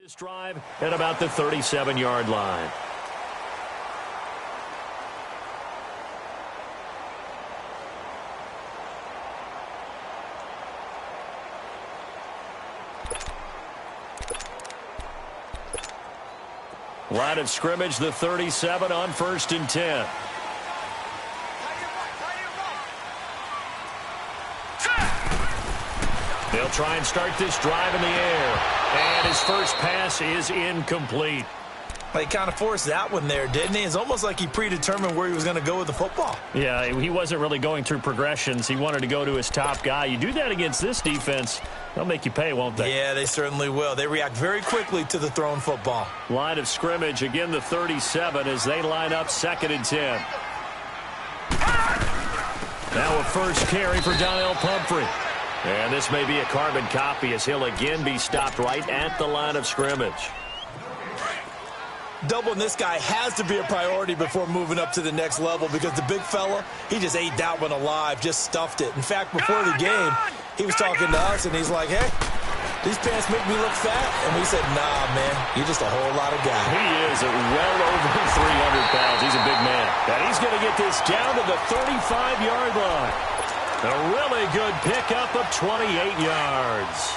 This drive at about the 37-yard line. Line of scrimmage, the 37 on 1st and 10. They'll try and start this drive in the air. And his first pass is incomplete. He kind of forced that one there, didn't he? It's almost like he predetermined where he was going to go with the football. Yeah, he wasn't really going through progressions. He wanted to go to his top guy. You do that against this defense, they'll make you pay, won't they? Yeah, they certainly will. They react very quickly to the thrown football. Line of scrimmage, again the 37 as they line up 2nd and 10. Now a first carry for Donnell Pumphrey. And this may be a carbon copy as he'll again be stopped right at the line of scrimmage. Doubling this guy has to be a priority before moving up to the next level because the big fella, he just ate that one alive, just stuffed it. In fact, before the game, he was talking to us, and he's like, hey, these pants make me look fat. And we said, nah, man, you're just a whole lot of guy. He is at well over 300 pounds. He's a big man. And he's going to get this down to the 35-yard line. A really good pickup of 28 yards.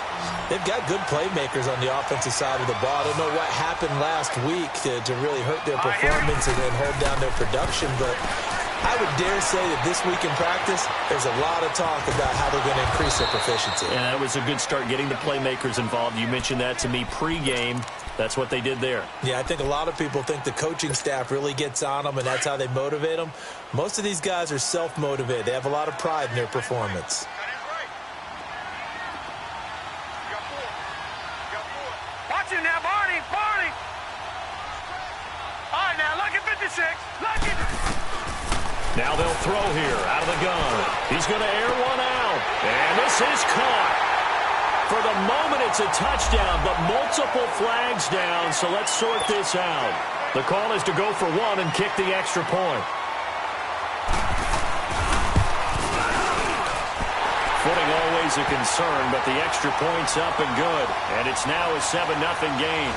They've got good playmakers on the offensive side of the ball. I don't know what happened last week to really hurt their performance and then hold down their production, but I would dare say that this week in practice, there's a lot of talk about how they're going to increase their proficiency. And that was a good start getting the playmakers involved. You mentioned that to me pregame. That's what they did there. Yeah, I think a lot of people think the coaching staff really gets on them, and that's how they motivate them. Most of these guys are self-motivated. They have a lot of pride in their performance. Watch him now, Barney. Barney. All right, now, look at 56. Look at. Now they'll throw here out of the gun. He's going to air one out. And this is caught. For the moment, it's a touchdown, but multiple flags down, so let's sort this out. The call is to go for one and kick the extra point. Footing always a concern, but the extra point's up and good. And it's now a 7-0 game.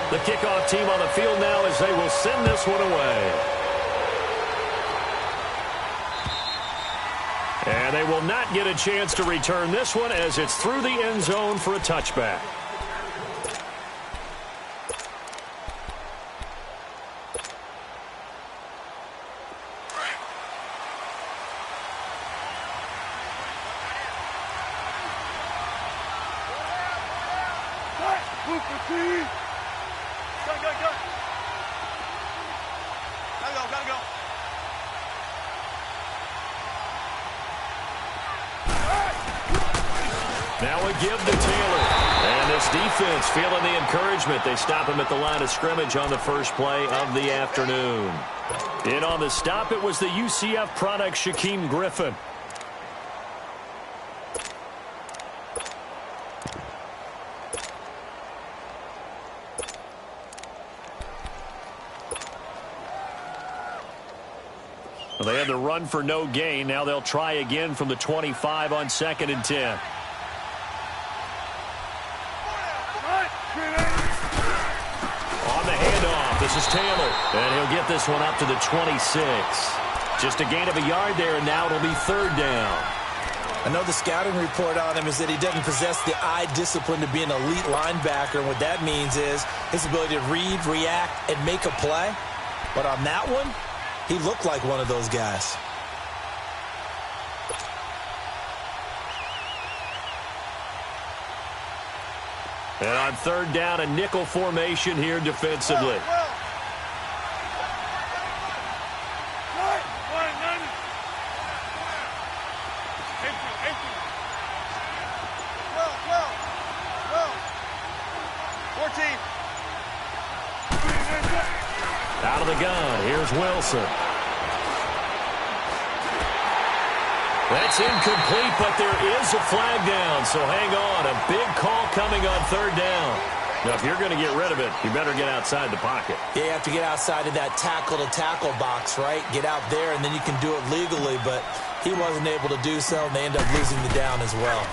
The kickoff team on the field now as they will send this one away. And they will not get a chance to return this one as it's through the end zone for a touchback. Gotta go. Now a give to Taylor. And this defense feeling the encouragement. They stop him at the line of scrimmage on the first play of the afternoon. In on the stop, it was the UCF product, Shaquem Griffin. Well, they had the run for no gain. Now they'll try again from the 25 on 2nd and 10. On the handoff, this is Taylor. And he'll get this one up to the 26. Just a gain of a yard there, and now it'll be 3rd down. I know the scouting report on him is that he doesn't possess the eye discipline to be an elite linebacker. And what that means is his ability to read, react, and make a play. But on that one, he looked like one of those guys. And on 3rd down, a nickel formation here defensively. Out of the gun, here's Wilson. That's incomplete, but there is a flag down, so hang on. A big call coming on 3rd down. Now, if you're going to get rid of it, you better get outside the pocket. Yeah, you have to get outside of that tackle-to-tackle box, right? Get out there, and then you can do it legally. But He wasn't able to do so, and they end up losing the down as well.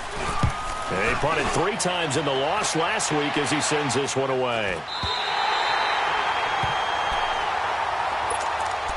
And he punted 3 times in the loss last week as he sends this one away.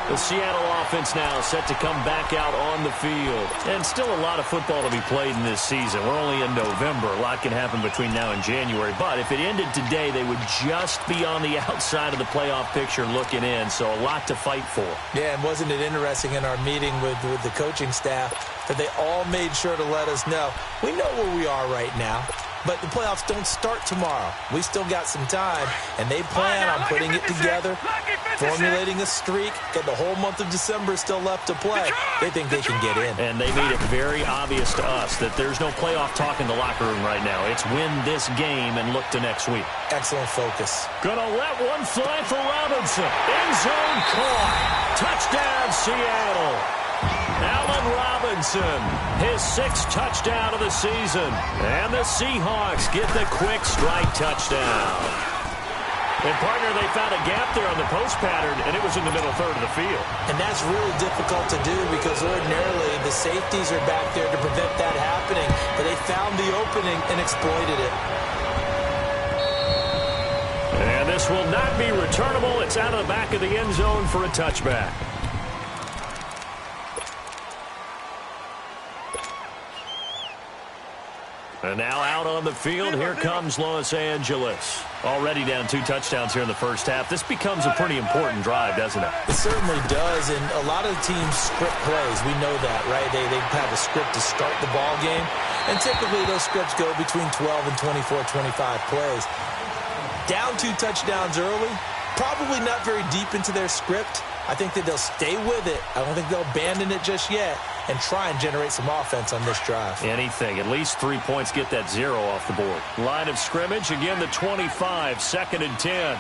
The Seattle offense now set to come back out on the field. And still a lot of football to be played in this season. We're only in November. A lot can happen between now and January. But if it ended today, they would just be on the outside of the playoff picture looking in. So a lot to fight for. Yeah, and wasn't it interesting in our meeting with the coaching staff that they all made sure to let us know, we know where we are right now. But the playoffs don't start tomorrow. We still got some time, and they plan on putting it together, formulating a streak, got the whole month of December still left to play. They think they can get in. And they made it very obvious to us that there's no playoff talk in the locker room right now. It's win this game and look to next week. Excellent focus. Gonna let one fly for Robinson. End zone caught. Touchdown, Seattle. Allen Robinson, his 6th touchdown of the season. And the Seahawks get the quick strike touchdown. And, partner, they found a gap there on the post pattern, and it was in the middle third of the field. And that's really difficult to do because ordinarily the safeties are back there to prevent that happening. But they found the opening and exploited it. And this will not be returnable. It's out of the back of the end zone for a touchback. And now out on the field, here comes Los Angeles. Already down 2 touchdowns here in the first half. This becomes a pretty important drive, doesn't it? It certainly does, and a lot of the teams script plays. We know that, right? They have a script to start the ball game, and typically those scripts go between 12 and 24, 25 plays. Down 2 touchdowns early, probably not very deep into their script. I think that they'll stay with it. I don't think they'll abandon it just yet and try and generate some offense on this drive. Anything. At least 3 points, get that 0 off the board. Line of scrimmage, again the 25, 2nd and 10.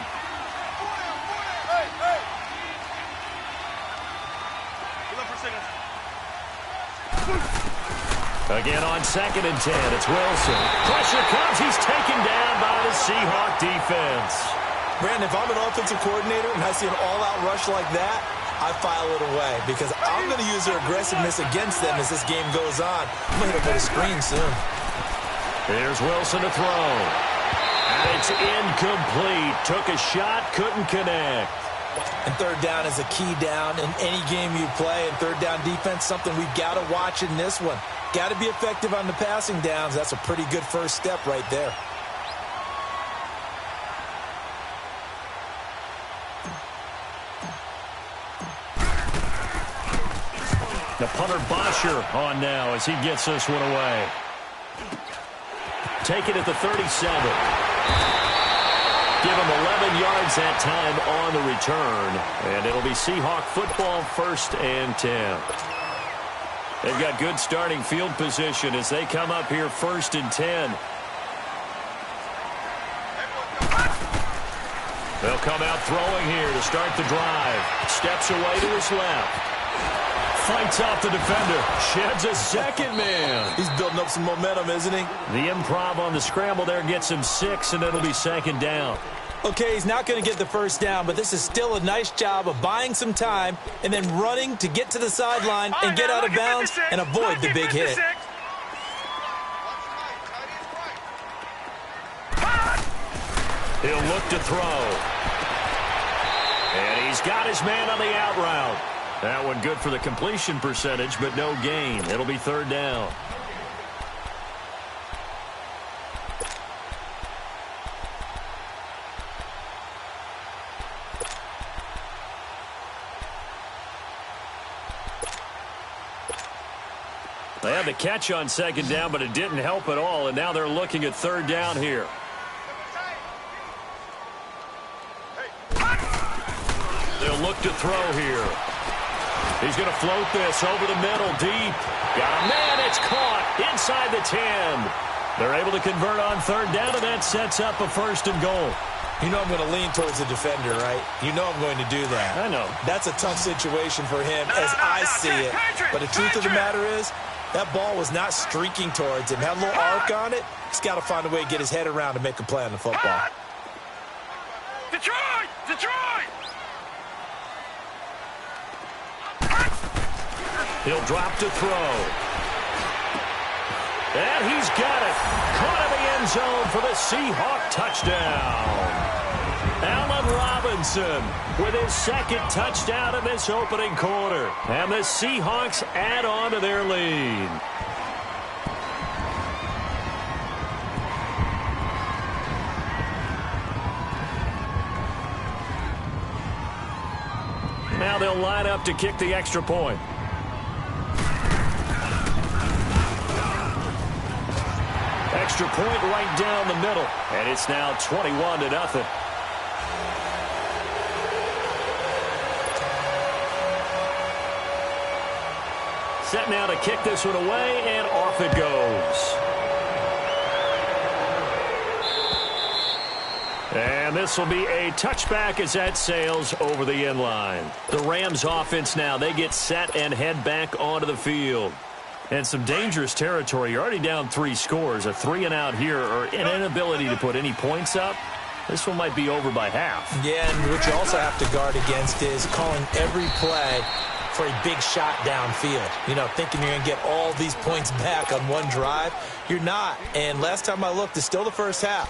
Again on 2nd and 10, it's Wilson. Pressure comes, he's taken down by the Seahawk defense. Brandon, if I'm an offensive coordinator and I see an all-out rush like that, I file it away because I'm going to use their aggressiveness against them as this game goes on. I'm going to hit them with a screen soon. Here's Wilson to throw. And it's incomplete. Took a shot, couldn't connect. And 3rd down is a key down in any game you play. And 3rd down defense, something we've got to watch in this one. Got to be effective on the passing downs. That's a pretty good first step right there. The punter Bosher on now as he gets this one away. Take it at the 37. Give him 11 yards that time on the return. And it'll be Seahawk football 1st and 10. They've got good starting field position as they come up here 1st and 10. They'll come out throwing here to start the drive. Steps away to his left. Fights off the defender. Sheds a 2nd man. He's building up some momentum, isn't he? The improv on the scramble there gets him 6, and it'll be 2nd down. Okay, he's not going to get the first down, but this is still a nice job of buying some time and then running to get to the sideline and get out of bounds and avoid the big hit. He'll look to throw. And he's got his man on the out route. That one good for the completion percentage, but no gain. It'll be 3rd down. They had the catch on 2nd down, but it didn't help at all, and now they're looking at 3rd down here. They'll look to throw here. He's going to float this over the middle, deep. Got a man, it's caught inside the 10. They're able to convert on 3rd down, and that sets up a 1st and goal. You know I'm going to lean towards the defender, right? You know I'm going to do that. I know. That's a tough situation for him as I see it. But the truth of the matter is, that ball was not streaking towards him. Had a little arc on it. He's got to find a way to get his head around and make a play on the football. Detroit! Detroit! He'll drop to throw. And he's got it. Caught in the end zone for the Seahawk touchdown. Allen Robinson with his second touchdown in this opening quarter. And the Seahawks add on to their lead. Now they'll line up to kick the extra point. Extra point right down the middle. And it's now 21-0. Set now to kick this one away, and off it goes. And this will be a touchback as that sails over the end line. The Rams offense now, they get set and head back onto the field. And some dangerous territory. You're already down 3 scores. A 3-and-out here, or an inability to put any points up. This one might be over by half. Yeah, and what you also have to guard against is calling every play for a big shot downfield. You know, thinking you're going to get all these points back on one drive. You're not. And last time I looked, it's still the first half.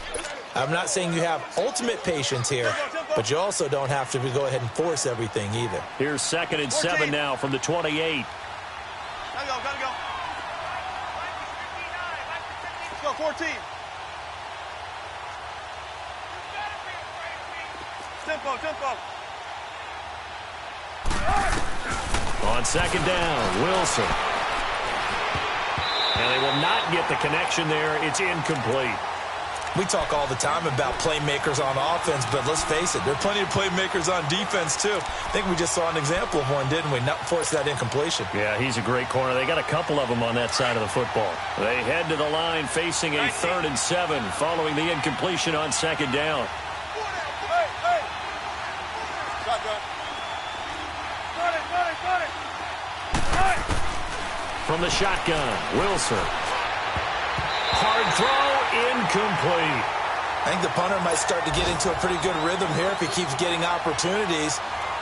I'm not saying you have ultimate patience here, but you also don't have to go ahead and force everything either. Here's 2nd and 7 now from the 28. Gotta go. Let's go, 14. Tempo. On 2nd down, Wilson. And they will not get the connection there. It's incomplete. We talk all the time about playmakers on offense, but let's face it, there are plenty of playmakers on defense, too. I think we just saw an example of one, didn't we? Not force that incompletion. Yeah, he's a great corner. They got a couple of them on that side of the football. They head to the line facing a 3rd and 7 following the incompletion on 2nd down. From the shotgun, Wilson. Hard throw, incomplete. I think the punter might start to get into a pretty good rhythm here if he keeps getting opportunities.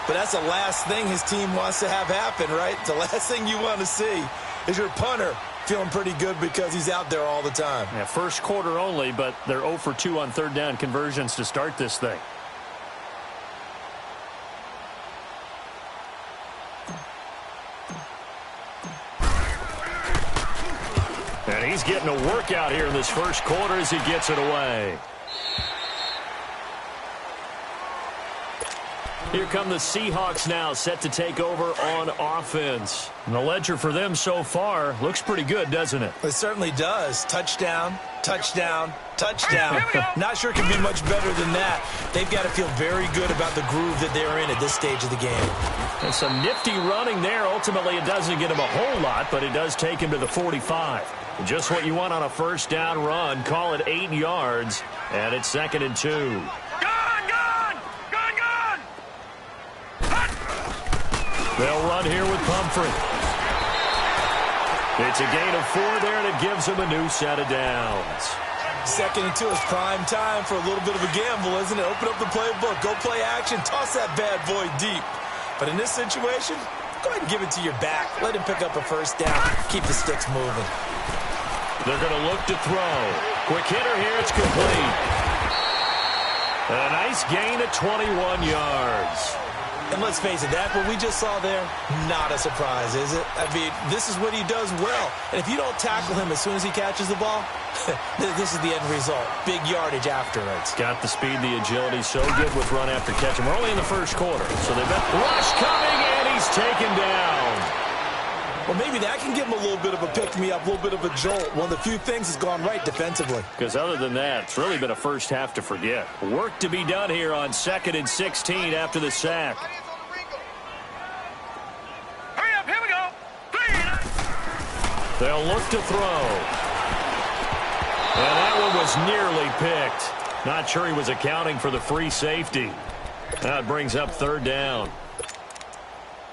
But that's the last thing his team wants to have happen, right? The last thing you want to see is your punter feeling pretty good because he's out there all the time. Yeah, first quarter only, but they're 0 for 2 on 3rd down conversions to start this thing. And he's getting a workout here in this first quarter as he gets it away. Here come the Seahawks now, set to take over on offense. And the ledger for them so far looks pretty good, doesn't it? It certainly does. Touchdown, touchdown, touchdown. Not sure it can be much better than that. They've got to feel very good about the groove that they're in at this stage of the game. And some nifty running there. Ultimately, it doesn't get him a whole lot, but it does take him to the 45. Just what you want on a first down run. Call it 8 yards, and it's 2nd and 2. They'll run here with Pumphrey. It's a gain of 4 there, and it gives them a new set of downs. 2nd and 2 is prime time for a little bit of a gamble, isn't it? Open up the playbook, go play action, toss that bad boy deep. But in this situation, go ahead and give it to your back. Let him pick up a first down. Keep the sticks moving. They're going to look to throw. Quick hitter here, it's complete. A nice gain of 21 yards. And let's face it, that what we just saw there, not a surprise, is it? I mean, this is what he does well. And if you don't tackle him as soon as he catches the ball, this is the end result. Big yardage afterwards. Got the speed, the agility, so good with run after catch. And we're only in the first quarter, so they've got rush coming, and he's taken down. Well, maybe that can give him a little bit of a pick-me-up, a little bit of a jolt. One of the few things has gone right defensively. Because other than that, it's really been a first half to forget. Work to be done here on 2nd and 16 after the sack. Hurry up, here we go. 3. They'll look to throw. And that one was nearly picked. Not sure he was accounting for the free safety. Now it brings up 3rd down.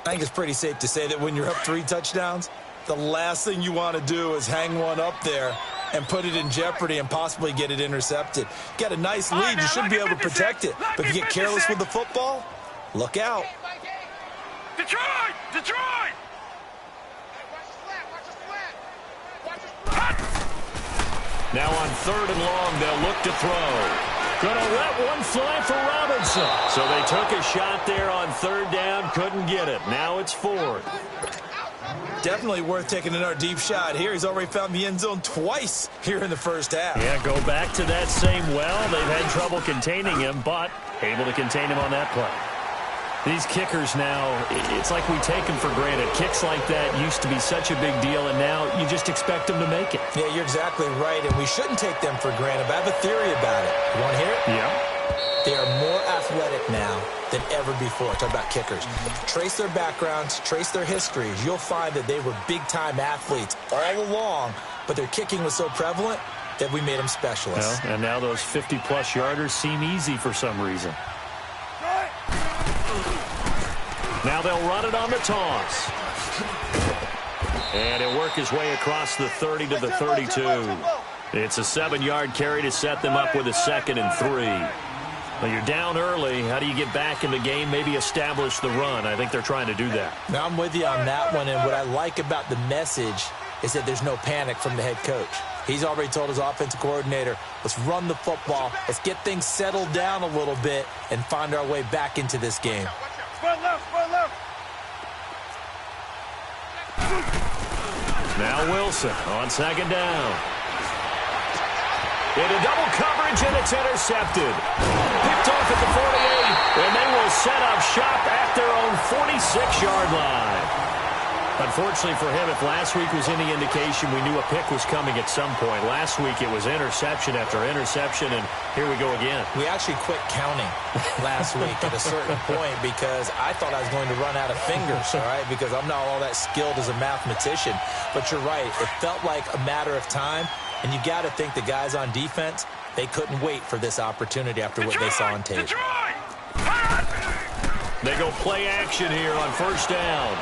I think it's pretty safe to say that when you're up 3 touchdowns, the last thing you want to do is hang one up there and put it in jeopardy and possibly get it intercepted. Get a nice lead, you should be able to protect it. But if you get careless with the football, look out. Detroit! Now on 3rd and long, they'll look to throw. Gonna let one fly for Robinson. So they took a shot there on 3rd down, couldn't get it. Now it's 4th. Definitely worth taking another deep shot here. He's already found the end zone twice here in the first half. Yeah, go back to that same well. They've had trouble containing him, but able to contain him on that play. These kickers now, it's like we take them for granted. Kicks like that used to be such a big deal, and now you just expect them to make it. Yeah, you're exactly right, and we shouldn't take them for granted, but I have a theory about it. You want to hear it? Yeah. They are more athletic now than ever before. Talk about kickers. Trace their backgrounds, trace their histories. You'll find that they were big-time athletes all along, but their kicking was so prevalent that we made them specialists. Well, and now those 50-plus yarders seem easy for some reason. Now they'll run it on the toss. And he'll work his way across the 30 to the 32. It's a 7-yard carry to set them up with a 2nd and 3. Well, you're down early. How do you get back in the game, maybe establish the run? I think they're trying to do that. Now, I'm with you on that one, and what I like about the message is that there's no panic from the head coach. He's already told his offensive coordinator, let's run the football, let's get things settled down a little bit and find our way back into this game. Now Wilson on 2nd down. Into double coverage, and it's intercepted. Picked off at the 48, and they will set up shop at their own 46-yard line. Unfortunately for him, if last week was any indication, we knew a pick was coming at some point. Last week it was interception after interception, and here we go again. We actually quit counting last week at a certain point because I thought I was going to run out of fingers, all right, because I'm not all that skilled as a mathematician. But you're right. It felt like a matter of time, and you got to think the guys on defense, they couldn't wait for this opportunity after what they saw on tape. They go play action here on 1st down.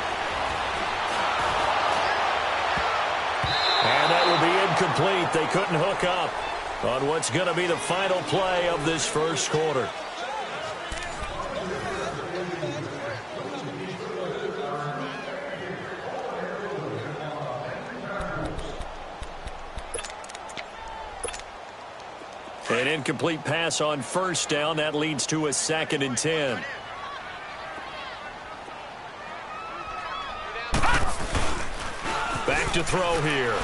And that will be incomplete. They couldn't hook up on what's going to be the final play of this first quarter. An incomplete pass on 1st down. That leads to a 2nd and 10. Back to throw here.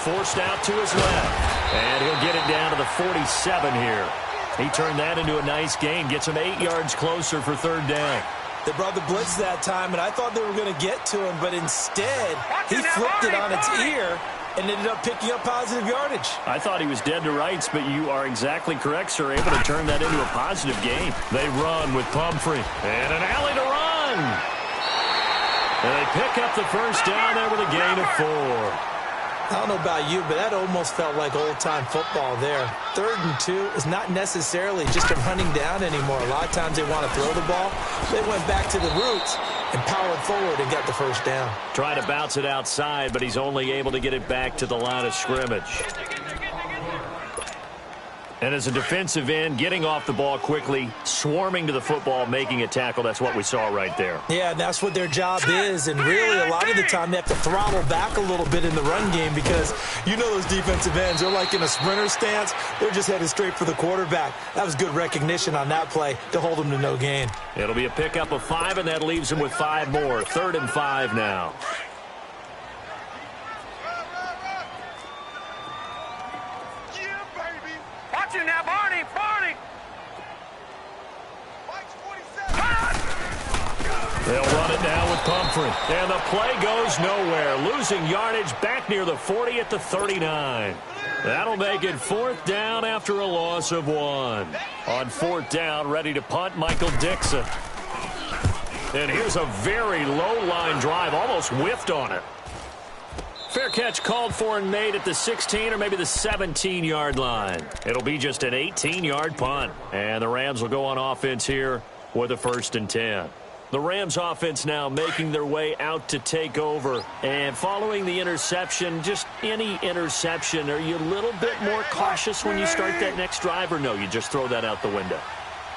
Forced out to his left. And he'll get it down to the 47 here. He turned that into a nice gain. Gets him 8 yards closer for 3rd down. They brought the blitz that time, and I thought they were going to get to him, but instead he flipped it on its ear and ended up picking up positive yardage. I thought he was dead to rights, but you are exactly correct, sir. Able to turn that into a positive gain. They run with Pumphrey. And an alley to run. And they pick up the 1st down there with a gain of 4. I don't know about you, but that almost felt like old-time football there. 3rd and 2 is not necessarily just a running down anymore. A lot of times they want to throw the ball. They went back to the roots and powered forward and got the 1st down. Trying to bounce it outside, but he's only able to get it back to the line of scrimmage. And as a defensive end, getting off the ball quickly, swarming to the football, making a tackle, that's what we saw right there. Yeah, that's what their job is, and really a lot of the time they have to throttle back a little bit in the run game because you know those defensive ends, they're like in a sprinter stance. They're just headed straight for the quarterback. That was good recognition on that play to hold them to no gain. It'll be a pickup of 5, and that leaves him with 5 more. 3rd and 5 now. Now, Barney! They'll run it now with Pumphrey. And the play goes nowhere. Losing yardage back near the 40 at the 39. That'll make it 4th down after a loss of 1. On 4th down, ready to punt, Michael Dixon. And here's a very low-line drive, almost whiffed on it. Fair catch called for and made at the 16 or maybe the 17-yard line. It'll be just an 18-yard punt. And the Rams will go on offense here with a 1st and 10. The Rams offense now making their way out to take over. And following the interception, just any interception, are you a little bit more cautious when you start that next drive, or no, you just throw that out the window?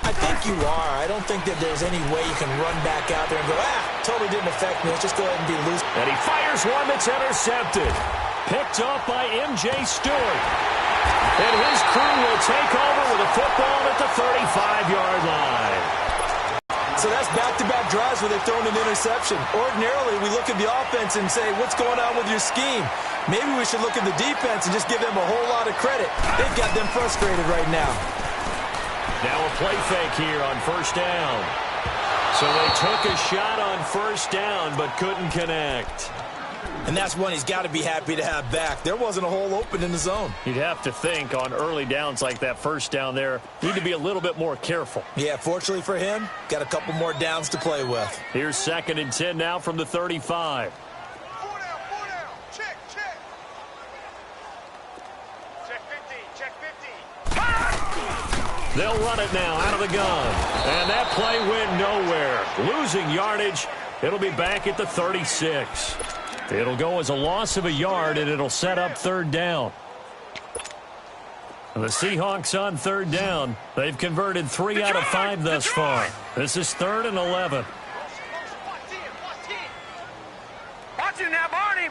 I think you are. I don't think that there's any way you can run back out there and go, totally didn't affect me. Let's just go ahead and be loose. And he fires Here's one that's intercepted. Picked up by M.J. Stewart. And his crew will take over with a football at the 35-yard line. So that's back-to-back drives where they've thrown an interception. Ordinarily, we look at the offense and say, what's going on with your scheme? Maybe we should look at the defense and just give them a whole lot of credit. They've got them frustrated right now. Now a play fake here on first down. So they took a shot on first down but couldn't connect. And that's one he's got to be happy to have back. There wasn't a hole open in the zone. You'd have to think on early downs like that first down there, need to be a little bit more careful. Yeah, fortunately for him, got a couple more downs to play with. Here's 2nd and 10 now from the 35. Four down. Check. Check 50. They'll run it now out of the gun. And that play went nowhere. Losing yardage. It'll be back at the 36. It'll go as a loss of a yard, and it'll set up 3rd down. The Seahawks on 3rd down. They've converted 3 out of 5 thus far. This is 3rd and 11. Watch it now, Barney.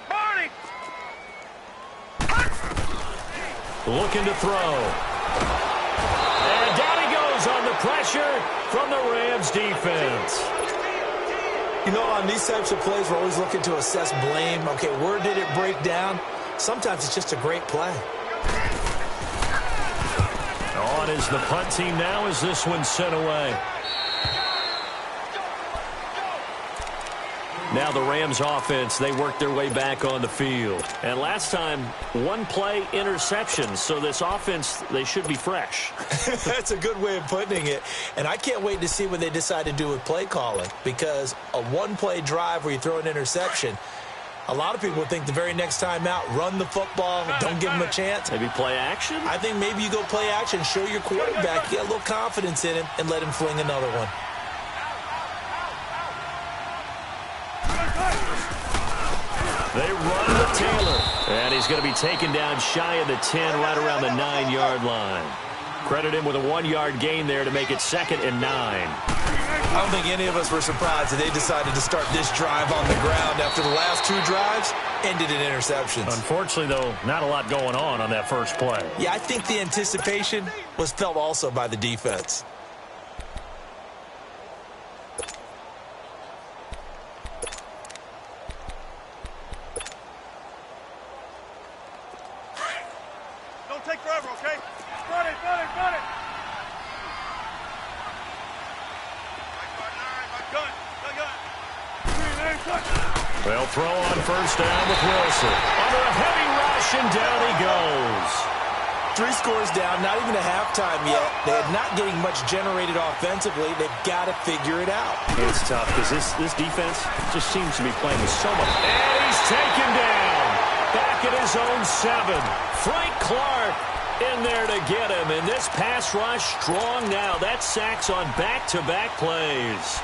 Looking to throw. And down he goes on the pressure from the Rams defense. You know, on these types of plays, we're always looking to assess blame. Okay, where did it break down? Sometimes it's just a great play. On is the punt team now as this one's sent away. Now the Rams offense, they work their way back on the field. And last time, 1 play interception. So this offense, they should be fresh. That's a good way of putting it. And I can't wait to see what they decide to do with play calling. Because a 1-play drive where you throw an interception, a lot of people think the very next time out, run the football, don't give them a chance. Maybe play action? I think maybe you go play action, show your quarterback, get a little confidence in him, and let him fling another one. They run to Taylor. And he's going to be taken down shy of the 10, right around the 9-yard line. Credit him with a 1-yard gain there to make it 2nd and 9. I don't think any of us were surprised that they decided to start this drive on the ground after the last 2 drives ended in interceptions. Unfortunately, though, not a lot going on that first play. Yeah, I think the anticipation was felt also by the defense. Don't take forever, okay? Run it. Gun. They'll throw on first down with Wilson. Under a heavy rush, and down he goes. 3 scores down, not even a halftime yet. They are not getting much generated offensively. They've got to figure it out. It's tough because this defense just seems to be playing with so much. And he's taken down. Back at his own 7. Frank Clark in there to get him. And this pass rush strong now. That's sacks on back-to-back plays.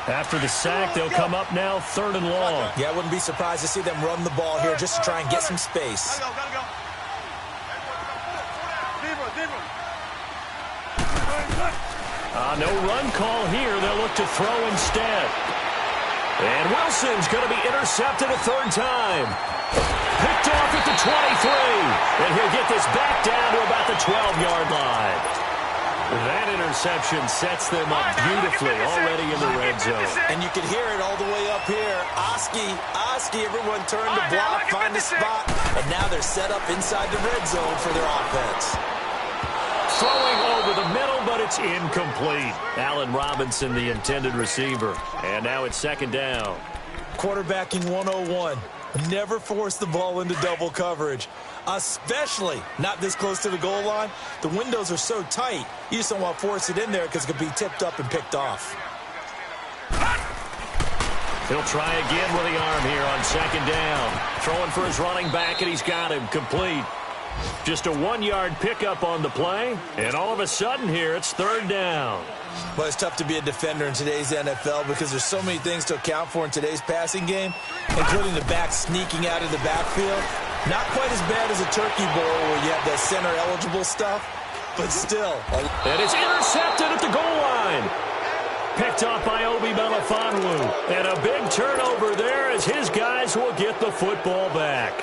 After the sack, they'll come up now 3rd and long. Yeah, I wouldn't be surprised to see them run the ball here just to try and get some space. Gotta go. No run call here. They'll look to throw instead. And Wilson's going to be intercepted a 3rd time. Picked off at the 23. And he'll get this back down to about the 12-yard line. That interception sets them up beautifully already in the red zone. And you can hear it all the way up here. Oski, everyone turned to block, find a spot, and now they're set up inside the red zone for their offense. Throwing over the middle, but it's incomplete. Allen Robinson, the intended receiver. And now it's 2nd down. Quarterbacking 101. Never force the ball into double coverage, especially not this close to the goal line. The windows are so tight, you just don't want to force it in there because it could be tipped up and picked off. He'll try again with the arm here on 2nd down. Throwing for his running back, and he's got him complete. Just a 1-yard pickup on the play, and all of a sudden here, it's 3rd down. Well, it's tough to be a defender in today's NFL because there's so many things to account for in today's passing game, including the back sneaking out of the backfield. Not quite as bad as a turkey bowl where you have that center-eligible stuff, but still. And it's intercepted at the goal line. Picked picked off by Obi Melifonwu. And a big turnover there as his guys will get the football back.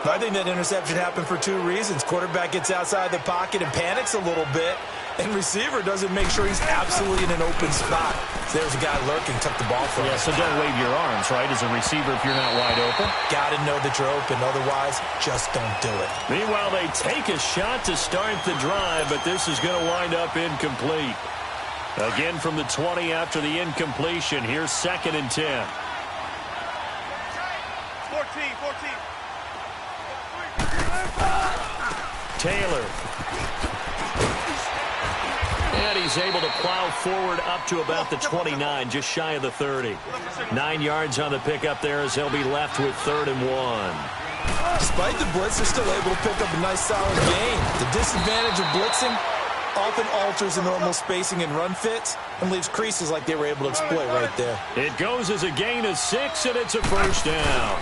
I think that interception happened for two reasons. Quarterback gets outside the pocket and panics a little bit, and receiver doesn't make sure he's absolutely in an open spot. So there's a guy lurking, took the ball from him. Yeah, so don't wave your arms, right, as a receiver if you're not wide open. Got to know that you're open. Otherwise, just don't do it. Meanwhile, they take a shot to start the drive, but this is going to wind up incomplete. Again from the 20 after the incompletion. Here's 2nd and 10. 14. Taylor. And he's able to plow forward up to about the 29, just shy of the 30. 9 yards on the pickup there as they'll be left with 3rd and 1. Despite the blitz, they're still able to pick up a nice solid gain. The disadvantage of blitzing often alters the normal spacing and run fits and leaves creases like they were able to exploit right there. It goes as a gain of 6, and it's a first down.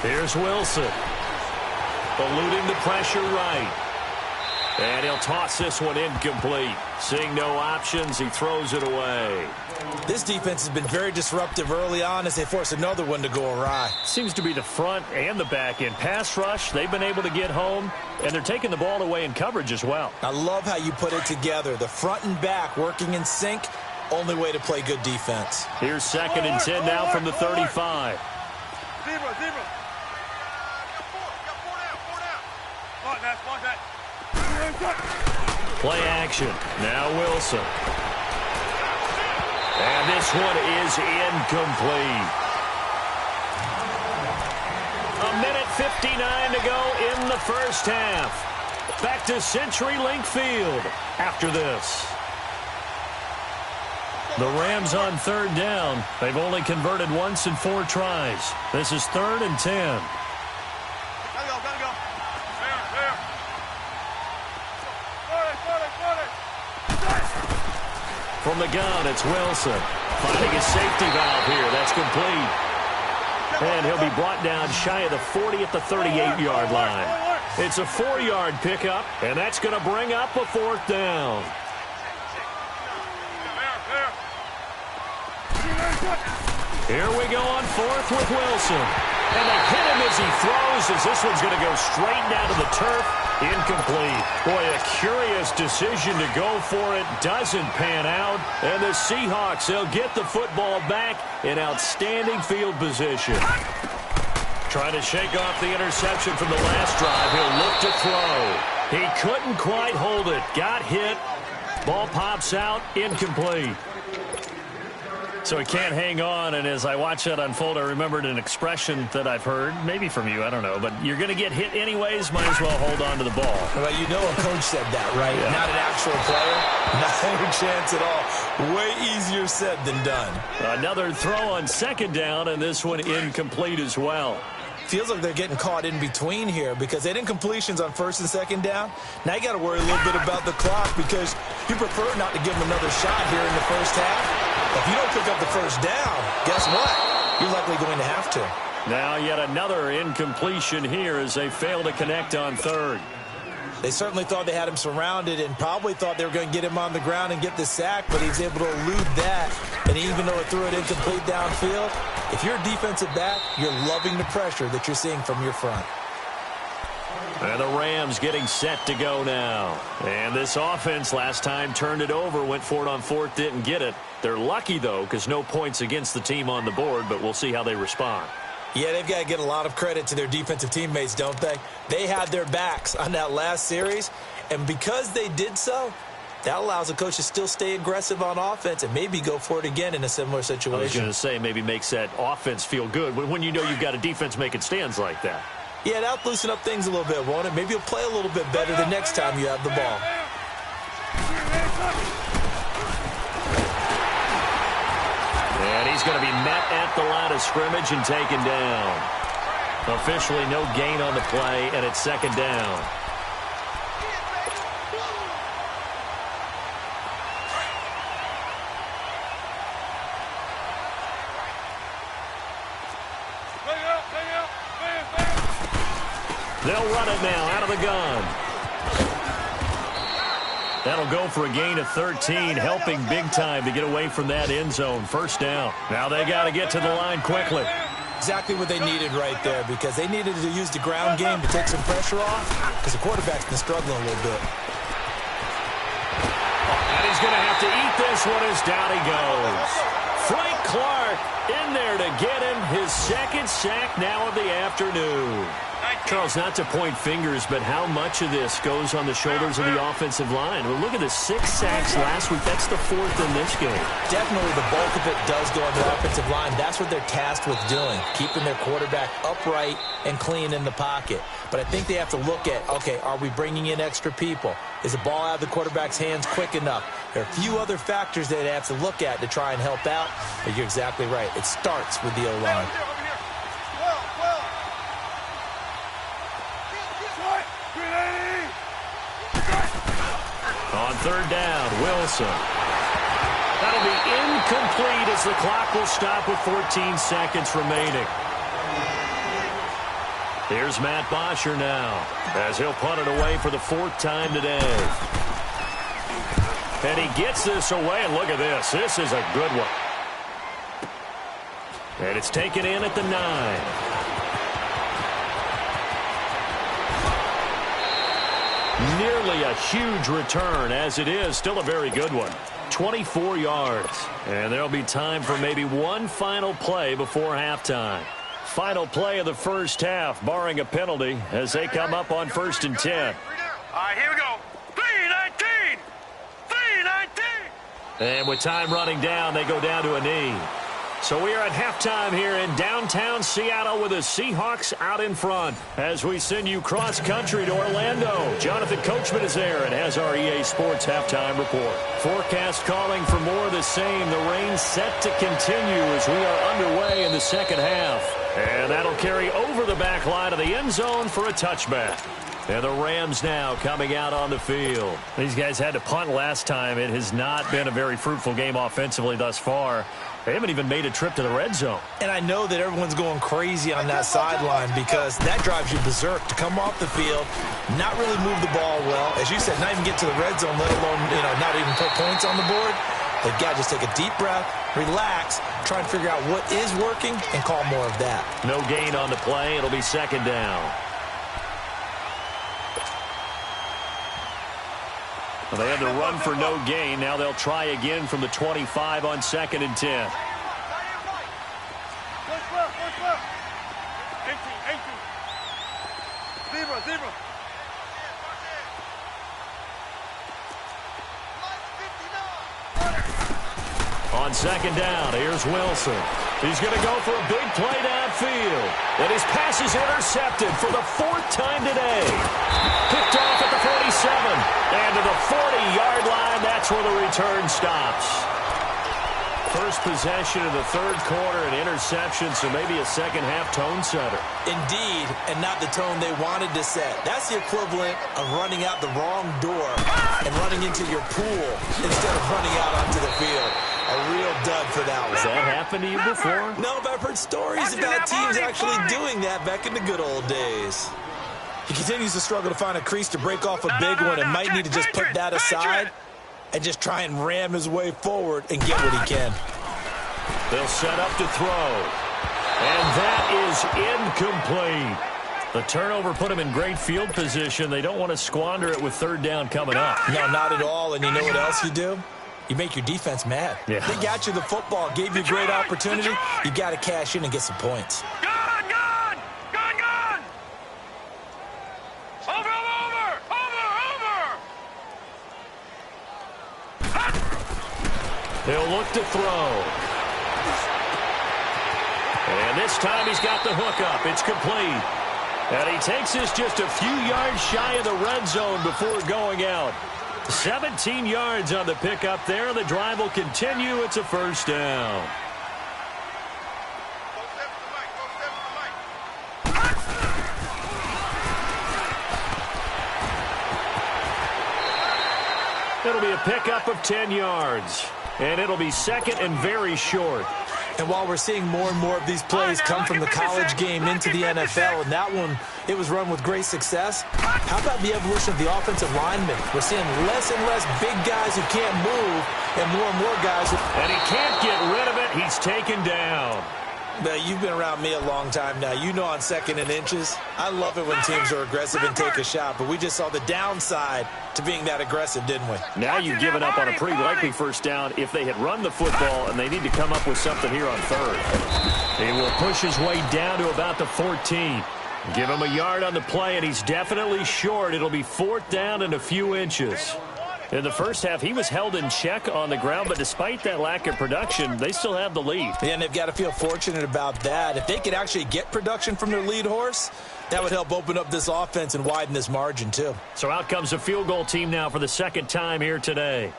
Here's Wilson. Eluding the pressure right. And he'll toss this one incomplete. Seeing no options, he throws it away. This defense has been very disruptive early on as they force another one to go awry. Seems to be the front and the back end. Pass rush, they've been able to get home, and they're taking the ball away in coverage as well. I love how you put it together. The front and back working in sync, only way to play good defense. Here's 2nd and 10 now from the 35. Zero. Block that. Play action. Now Wilson. And this one is incomplete. 1:59 to go in the first half. Back to CenturyLink Field after this. The Rams on 3rd down. They've only converted once in 4 tries. This is 3rd and 10. Gotta go. There. From the gun, it's Wilson. Finding a safety valve here. That's complete. And he'll be brought down shy of the 40 at the 38-yard line. It's a 4-yard pickup, and that's going to bring up a 4th down. Here we go on 4th with Wilson. And they hit him as he throws, as this one's going to go straight down to the turf. Incomplete. Boy, a curious decision to go for it. Doesn't pan out. And the Seahawks, they'll get the football back in outstanding field position. Trying to shake off the interception from the last drive. He'll look to throw. He couldn't quite hold it. Got hit. Ball pops out. Incomplete. So he can't hang on, and as I watch that unfold, I remembered an expression that I've heard, maybe from you, I don't know, but you're going to get hit anyways, might as well hold on to the ball. Well, you know a coach said that, right? Yeah. Not an actual player. Not a chance at all. Way easier said than done. Another throw on 2nd down, and this one incomplete as well. Feels like they're getting caught in between here because they didn't incompletions on 1st and 2nd down. Now you got to worry a little bit about the clock because you prefer not to give them another shot here in the first half. If you don't pick up the first down, guess what? You're likely going to have to. Now yet another incompletion here as they fail to connect on 3rd. They certainly thought they had him surrounded and probably thought they were going to get him on the ground and get the sack, but he was able to elude that. And even though it threw it incomplete downfield, if you're a defensive back, you're loving the pressure that you're seeing from your front. And the Rams getting set to go now. And this offense last time turned it over, went for it on 4th, didn't get it. They're lucky, though, because no points against the team on the board, but we'll see how they respond. Yeah, they've got to get a lot of credit to their defensive teammates, don't they? They had their backs on that last series, and because they did so, that allows the coach to still stay aggressive on offense and maybe go for it again in a similar situation. I was going to say maybe makes that offense feel good when you know you've got a defense making stands like that. Yeah, that'll loosen up things a little bit, won't it? Maybe you'll play a little bit better the next time you have the ball. And he's going to be met at the line of scrimmage and taken down. Officially no gain on the play, and it's 2nd down. They'll run it now out of the gun. That'll go for a gain of 13, helping big time to get away from that end zone. First down. Now they got to get to the line quickly. Exactly what they needed right there, because they needed to use the ground game to take some pressure off, because the quarterback's been struggling a little bit. And he's going to have to eat this one as down he goes. Frank Clark in there to get him his second sack now of the afternoon. Charles, not to point fingers, but how much of this goes on the shoulders of the offensive line? Well, look at the 6 sacks last week. That's the 4th in this game. Definitely the bulk of it does go on the offensive line. That's what they're tasked with doing, keeping their quarterback upright and clean in the pocket. But I think they have to look at, okay, are we bringing in extra people? Is the ball out of the quarterback's hands quick enough? There are a few other factors that they have to look at to try and help out. But you're exactly right. It starts with the O-line. On third down, Wilson. That'll be incomplete as the clock will stop with 14 seconds remaining. Here's Matt Bosher now, as he'll punt it away for the 4th time today. And he gets this away, and look at this. This is a good one. And it's taken in at the 9. Nearly a huge return, as it is still a very good one. 24 yards. And there'll be time for maybe one final play before halftime. Final play of the first half, barring a penalty, as they come up on 1st and 10. All right, here we go. 3-19. 3-19. And with time running down, they go down to a knee. So we are at halftime here in downtown Seattle with the Seahawks out in front. As we send you cross-country to Orlando, Jonathan Coachman is there and has our EA Sports halftime report. Forecast calling for more of the same. The rain set to continue as we are underway in the second half. And that'll carry over the back line of the end zone for a touchback. And the Rams now coming out on the field. These guys had to punt last time. It has not been a very fruitful game offensively thus far. They haven't even made a trip to the red zone. And I know that everyone's going crazy on that sideline because that drives you berserk to come off the field, not really move the ball well. As you said, not even get to the red zone, let alone, not even put points on the board. They've got to just take a deep breath, relax, try and figure out what is working, and call more of that. No gain on the play. It'll be second down. Well, they had to run for no gain. Now they'll try again from the 25 on 2nd and 10. 18. Zebra. On 2nd down, here's Wilson. He's going to go for a big play downfield. And his pass is intercepted for the 4th time today. Picked off at the 47. And to the 40-yard line, that's where the return stops. First possession of the 3rd quarter, an interception, so maybe a second-half tone setter. Indeed, and not the tone they wanted to set. That's the equivalent of running out the wrong door and running into your pool instead of running out onto the field. A real dud for that one. Has that happened to you before? No, but I've heard stories about teams actually doing that back in the good old days. He continues to struggle to find a crease to break off a big one and might need to just put that aside and just try and ram his way forward and get what he can. They'll set up to throw. And that is incomplete. The turnover put him in great field position. They don't want to squander it with 3rd down coming up. No, not at all. And you know what else you do? You make your defense mad. Yeah. They got you the football, gave you a great opportunity. You got to cash in and get some points. Gone! Over! He'll look to throw. And this time he's got the hook up. It's complete. And he takes this just a few yards shy of the red zone before going out. 17 yards on the pickup there. The drive will continue. It's a 1st down. It'll be a pickup of 10 yards. And it'll be 2nd and very short. And while we're seeing more and more of these plays come from the college game into the NFL, and that one, it was run with great success, how about the evolution of the offensive linemen? We're seeing less and less big guys who can't move and more guys who... And he can't get rid of it. He's taken down. You've been around me a long time now. You know on 2nd and inches, I love it when teams are aggressive and take a shot, but we just saw the downside to being that aggressive, didn't we? Now you've given up on a pretty likely first down if they had run the football, and they need to come up with something here on 3rd. He will push his way down to about the 14. Give him a yard on the play, and he's definitely short. It'll be 4th down and a few inches. In the first half, he was held in check on the ground, but despite that lack of production, they still have the lead. Yeah, and they've got to feel fortunate about that. If they could actually get production from their lead horse, that would help open up this offense and widen this margin, too. So out comes the field goal team now for the 2nd time here today.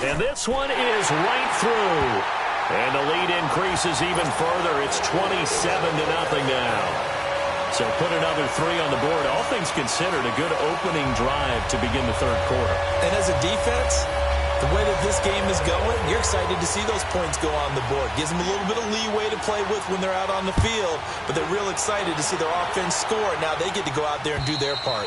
And this one is right through. And the lead increases even further. It's 27-0 now. So put another 3 on the board. All things considered, a good opening drive to begin the 3rd quarter. And as a defense, the way that this game is going, you're excited to see those points go on the board. Gives them a little bit of leeway to play with when they're out on the field, but they're real excited to see their offense score. Now they get to go out there and do their part.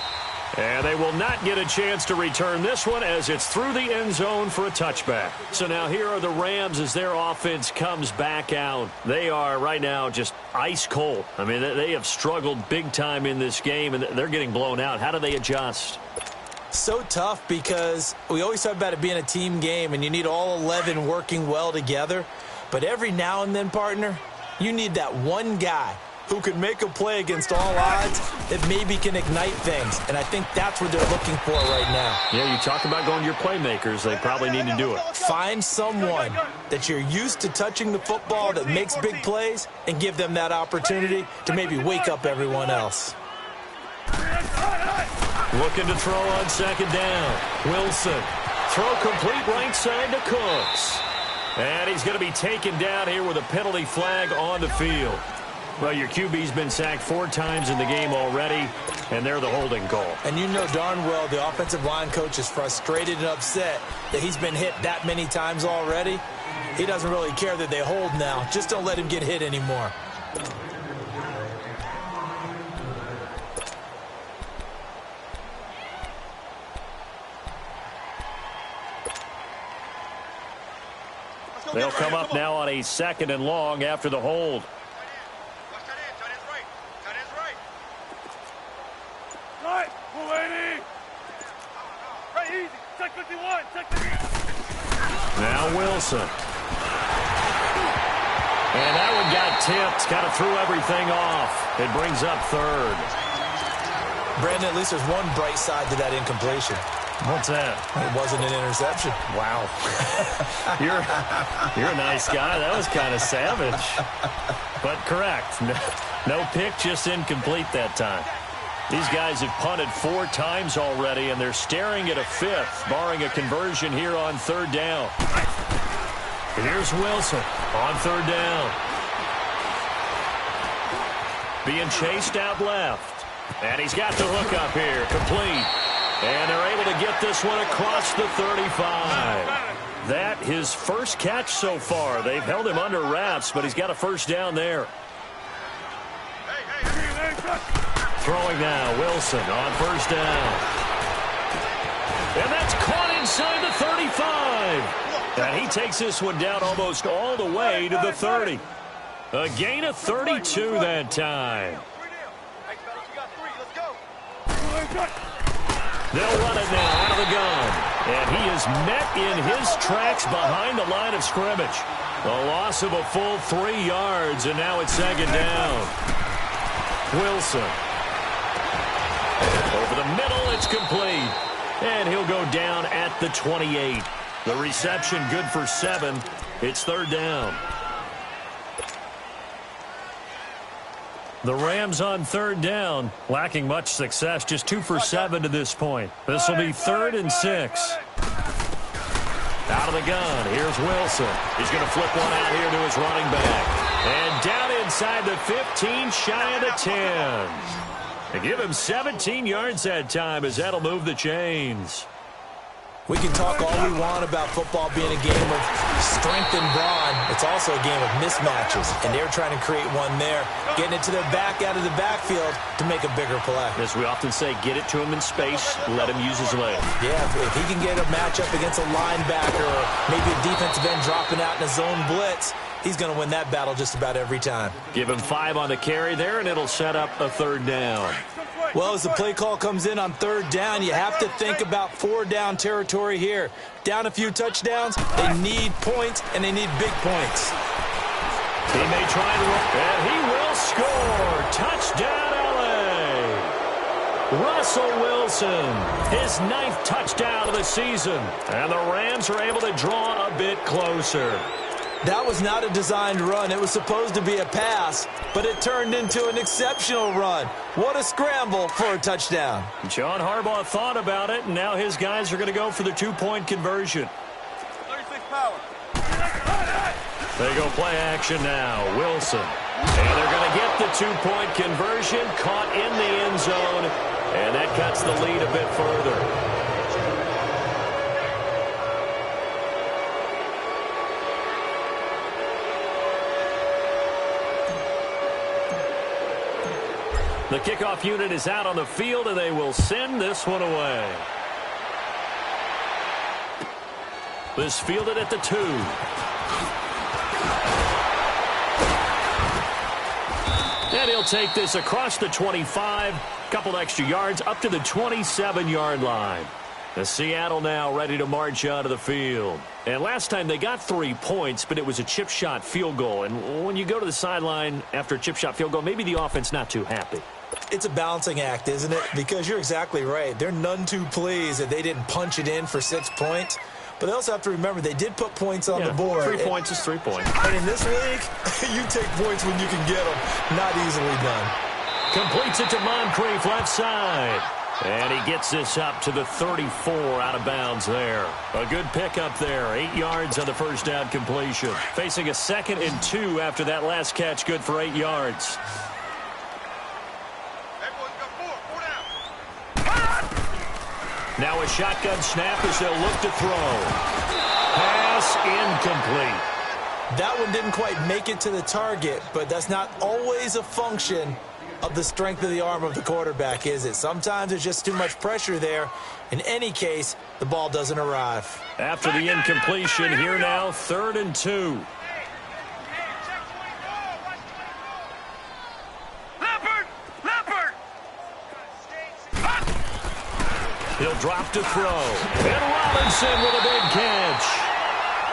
And they will not get a chance to return this one as it's through the end zone for a touchback. So now here are the Rams as their offense comes back out. They are right now just ice cold. I mean, they have struggled big time in this game, and they're getting blown out. How do they adjust? So tough because we always talk about it being a team game, and you need all 11 working well together. But every now and then, partner, you need that one guy who can make a play against all odds that maybe can ignite things. And I think that's what they're looking for right now. Yeah, you talk about going to your playmakers. They probably need to do it. Find someone that you're used to touching the football that makes big plays and give them that opportunity to maybe wake up everyone else. Looking to throw on 2nd down. Wilson. Throw complete right side to Cooks. And he's going to be taken down here with a penalty flag on the field. Well, your QB's been sacked 4 times in the game already, and they're the holding call. And you know darn well the offensive line coach is frustrated and upset that he's been hit that many times already. He doesn't really care that they hold now. Just don't let him get hit anymore. They'll come up now on a 2nd and long after the hold. Now Wilson. And that one got tipped. Kind of threw everything off. It brings up 3rd. Brandon, at least there's one bright side to that incompletion. What's that? It wasn't an interception. Wow. You're a nice guy. That was kind of savage. But correct. No pick, just incomplete that time. These guys have punted 4 times already, and they're staring at a 5th, barring a conversion here on 3rd down. Here's Wilson on 3rd down. Being chased out left. And he's got the hook up here, complete. And they're able to get this one across the 35. That his first catch so far. They've held him under wraps, but he's got a first down there. Throwing now, Wilson on 1st down. And that's caught inside the 35. And he takes this one down almost all the way to the 30. A gain of 32 that time. They'll run it now out of the gun. And he is met in his tracks behind the line of scrimmage. A loss of a full 3 yards, and now it's 2nd down. Wilson. Over the middle, it's complete. And he'll go down at the 28. The reception good for 7. It's 3rd down. The Rams on 3rd down, lacking much success, just 2 for 7 to this point. This will be 3rd and 6. Out of the gun, here's Wilson. He's going to flip one out here to his running back. And down inside the 15, shy of the 10. They give him 17 yards that time as that'll move the chains. We can talk all we want about football being a game of strength and brawn. It's also a game of mismatches, and they're trying to create one there, getting it to their back out of the backfield to make a bigger play. As we often say, get it to him in space, let him use his leg. Yeah, if he can get a matchup against a linebacker or maybe a defensive end dropping out in a zone blitz, he's going to win that battle just about every time. Give him 5 on the carry there, and it'll set up a 3rd down. Well, as the play call comes in on 3rd down, you have to think about 4-down territory here. Down a few touchdowns, they need points, and they need big points. He may try to run, and he will score. Touchdown, L.A. Russell Wilson, his 9th touchdown of the season. And the Rams are able to draw a bit closer. That was not a designed run. It was supposed to be a pass, but it turned into an exceptional run. What a scramble for a touchdown. John Harbaugh thought about it, and now his guys are going to go for the 2-point conversion. 36 power. They go play action now. Wilson. And they're going to get the 2-point conversion, caught in the end zone, and that cuts the lead a bit further. The kickoff unit is out on the field, and they will send this one away. This fielded at the 2. And he'll take this across the 25, couple extra yards, up to the 27-yard line. The Seattle now ready to march out of the field. And last time they got 3 points, but it was a chip shot field goal. And when you go to the sideline after a chip shot field goal, maybe the offense not too happy. It's a balancing act, isn't it? Because you're exactly right. They're none too pleased that they didn't punch it in for 6 points. But they also have to remember they did put points on the board. 3 points is 3 points. And in this league, you take points when you can get them. Not easily done. Completes it to Moncrief left side. And he gets this up to the 34 out of bounds there. A good pickup there. 8 yards on the first down completion. Facing a 2nd and 2 after that last catch. Good for 8 yards. Now a shotgun snap as they'll look to throw. Pass incomplete. That one didn't quite make it to the target, but that's not always a function of the strength of the arm of the quarterback, is it? Sometimes there's just too much pressure there. In any case, the ball doesn't arrive. After the incompletion, here now, 3rd and 2. He'll drop to throw. And Robinson with a big catch.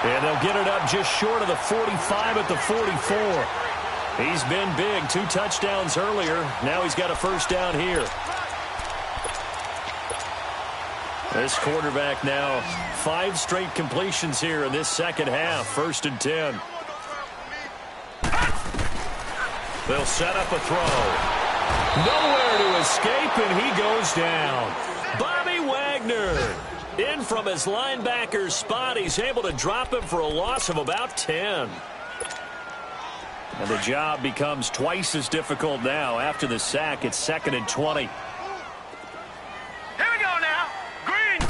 And they'll get it up just short of the 45 at the 44. He's been big. 2 touchdowns earlier. Now he's got a first down here. This quarterback now 5 straight completions here in this second half. 1st and 10. They'll set up a throw. Nowhere to escape, and he goes down. Bobby Wagner in from his linebacker spot. He's able to drop him for a loss of about 10. And the job becomes twice as difficult now after the sack. It's 2nd and 20. Here we go now. Green.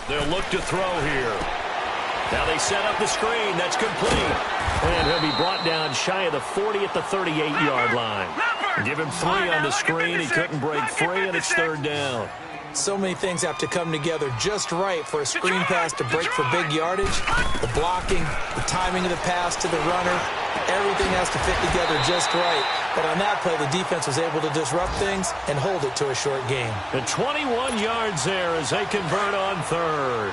They'll look to throw here. Now they set up the screen. That's complete. And he'll be brought down shy of the 40 at the 38-yard line. Give him 3 on the screen. He couldn't break free, and it's 3rd down. So many things have to come together just right for a screen pass to break for big yardage. The blocking, the timing of the pass to the runner, everything has to fit together just right. But on that play, the defense was able to disrupt things and hold it to a short game. The 21 yards there as they convert on 3rd.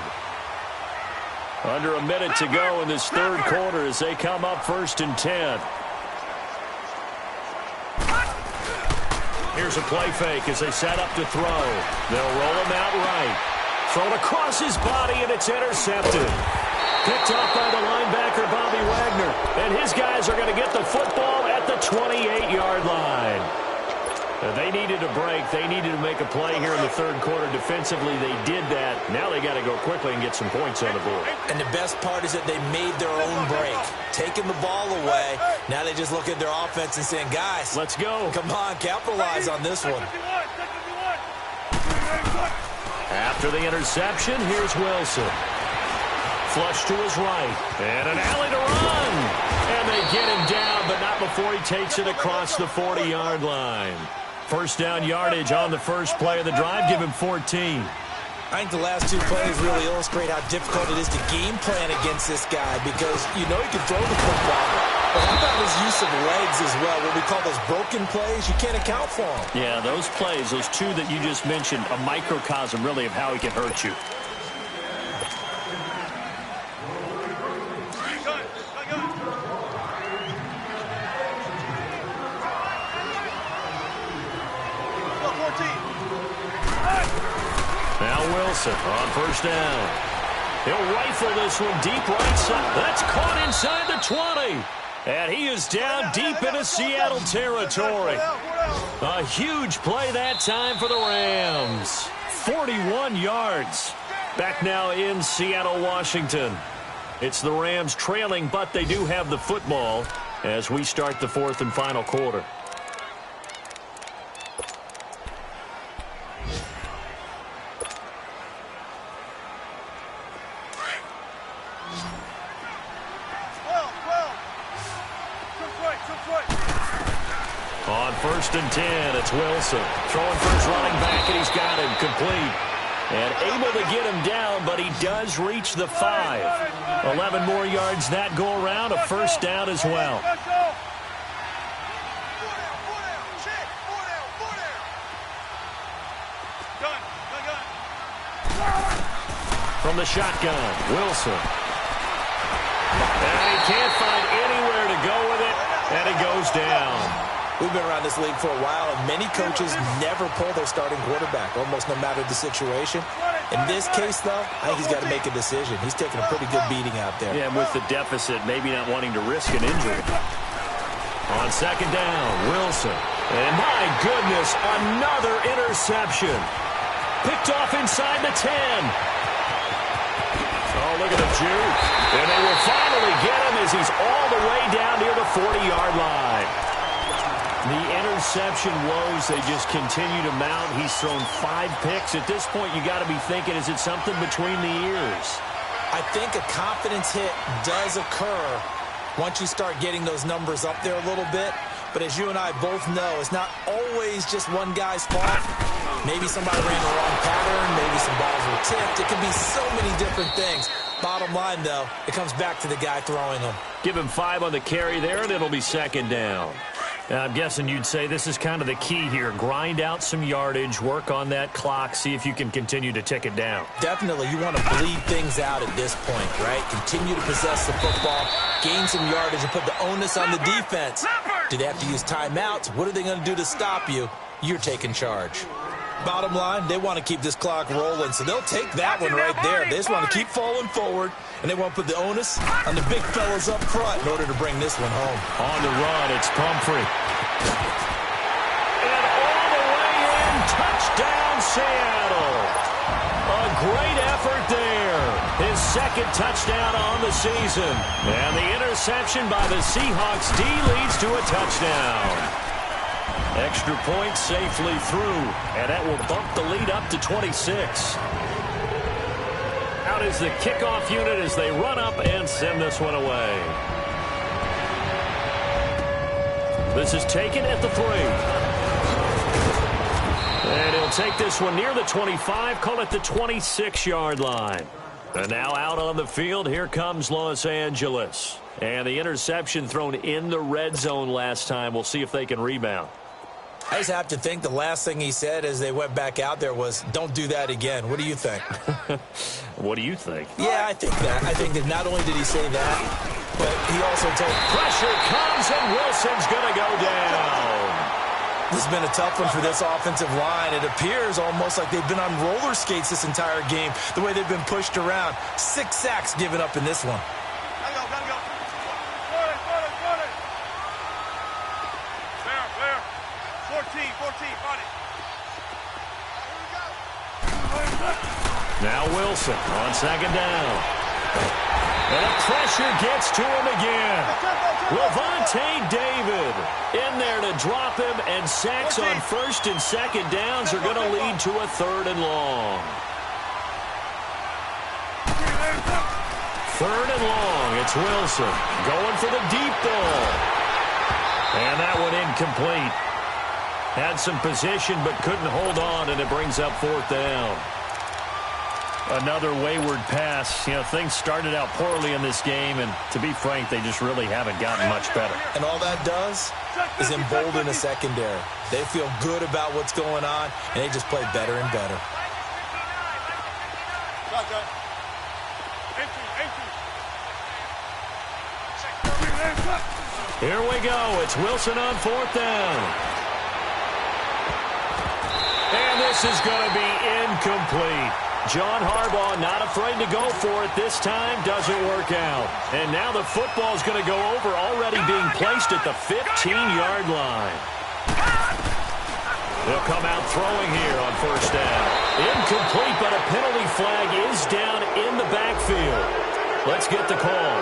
Under a minute to go in this 3rd quarter as they come up 1st and 10. Here's a play fake as they set up to throw. They'll roll him out right. Thrown across his body, and it's intercepted. Picked up by the linebacker, Bobby Wagner. And his guys are going to get the football at the 28-yard line. They needed a break. They needed to make a play here in the 3rd quarter. Defensively, they did that. Now they got to go quickly and get some points on the board. And the best part is that they made their own break. Taking the ball away. Now they just look at their offense and saying, guys, let's go. Come on, capitalize on this one. After the interception, here's Wilson. Flush to his right. And an alley to run. And they get him down, but not before he takes it across the 40-yard line. First down yardage on the first play of the drive. Give him 14. I think the last two plays really illustrate how difficult it is to game plan against this guy because you know he can throw the football. But how about his use of legs as well? What we call those broken plays, you can't account for them. Yeah, those plays, those two that you just mentioned, a microcosm really of how he can hurt you. Now Wilson on first down. He'll rifle this one deep right side. That's caught inside the 20. And he is down deep into Seattle territory. A huge play that time for the Rams. 41 yards. Back now in Seattle, Washington. It's the Rams trailing, but they do have the football as we start the fourth and final quarter. On first and 10, it's Wilson. Throwing for his running back, and he's got him complete. And able to get him down, but he does reach the 5. 11 more yards that go around, a first down as well. From the shotgun, Wilson. And he can't find anywhere to go with it, and it goes down. We've been around this league for a while, and many coaches never pull their starting quarterback, almost no matter the situation. In this case, though, I think he's got to make a decision. He's taking a pretty good beating out there. Yeah, and with the deficit, maybe not wanting to risk an injury. On second down, Wilson. And my goodness, another interception. Picked off inside the 10. Oh, look at the juke. And they will finally get him as he's all the way down near the 40-yard line. The interception woes, they just continue to mount. He's thrown 5 picks. At this point, you got to be thinking, is it something between the ears? I think a confidence hit does occur once you start getting those numbers up there a little bit. But as you and I both know, it's not always just one guy's fault. Maybe somebody ran the wrong pattern. Maybe some balls were tipped. It can be so many different things. Bottom line, though, it comes back to the guy throwing them. Give him 5 on the carry there, and it'll be second down. I'm guessing you'd say this is kind of the key here. Grind out some yardage, work on that clock, see if you can continue to tick it down. Definitely. You want to bleed things out at this point, right? Continue to possess the football, gain some yardage, and put the onus on the defense. Do they have to use timeouts? What are they going to do to stop you? You're taking charge. Bottom line, they want to keep this clock rolling, so they'll take that one right there. They just want to keep falling forward, and they want to put the onus on the big fellas up front in order to bring this one home. On the run, it's Pumphrey. And all the way in, touchdown Seattle. A great effort there. His second touchdown on the season. And the interception by the Seahawks D leads to a touchdown. Extra point safely through, and that will bump the lead up to 26. Out is the kickoff unit as they run up and send this one away. This is taken at the 3. And he'll take this one near the 25, call it the 26-yard line. And now out on the field, here comes Los Angeles. And the interception thrown in the red zone last time. We'll see if they can rebound. I just have to think the last thing he said as they went back out there was, don't do that again. What do you think? What do you think? Yeah, I think that. I think that not only did he say that, but he also told pressure comes and Wilson's going to go down. This has been a tough one for this offensive line. It appears almost like they've been on roller skates this entire game, the way they've been pushed around. 6 sacks given up in this one. Gotta go. Got it. Fair. 14, on it. Now Wilson on second down. And the pressure gets to him again. Levante David in there to drop him, and sacks on first and second downs are going to lead to a 3rd and long. Third and long. It's Wilson going for the deep ball. And that one incomplete. Had some position but couldn't hold on, and it brings up fourth down. Another wayward pass. You know, things started out poorly in this game, and to be frank, they just really haven't gotten much better. And all that does is embolden the secondary. They feel good about what's going on, and they just play better and better. Here we go. It's Wilson on fourth down. And this is going to be incomplete. John Harbaugh not afraid to go for it this time. Doesn't work out. And now the football is going to go over, already being placed at the 15-yard line. They'll come out throwing here on first down. Incomplete, but a penalty flag is down in the backfield. Let's get the call.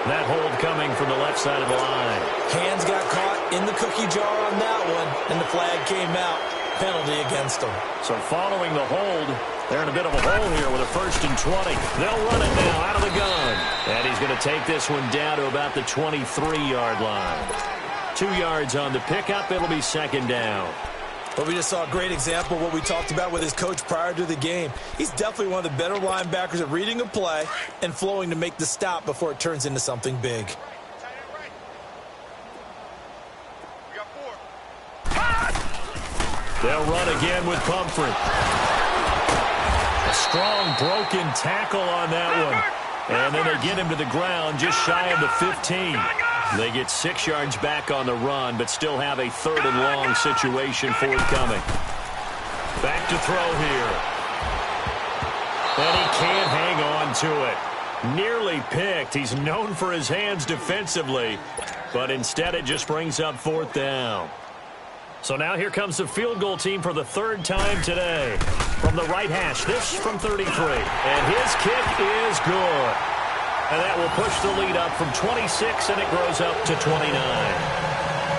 That hold coming from the left side of the line. Hands got caught in the cookie jar on that one, and the flag came out. Penalty against them. So following the hold, they're in a bit of a hole here with a 1st and 20. They'll run it now out of the gun. And he's going to take this one down to about the 23-yard line. 2 yards on the pickup. It'll be second down. Well, we just saw a great example of what we talked about with his coach prior to the game. He's definitely one of the better linebackers at reading a play and flowing to make the stop before it turns into something big. They'll run again with Pumphrey. A strong broken tackle on that one. And then they get him to the ground just shy of the 15. They get 6 yards back on the run, but still have a 3rd and long situation forthcoming. Back to throw here. And he can't hang on to it. Nearly picked. He's known for his hands defensively, but instead it just brings up fourth down. So now here comes the field goal team for the 3rd time today. From the right hash, this from 33. And his kick is good. And that will push the lead up from 26, and it grows up to 29.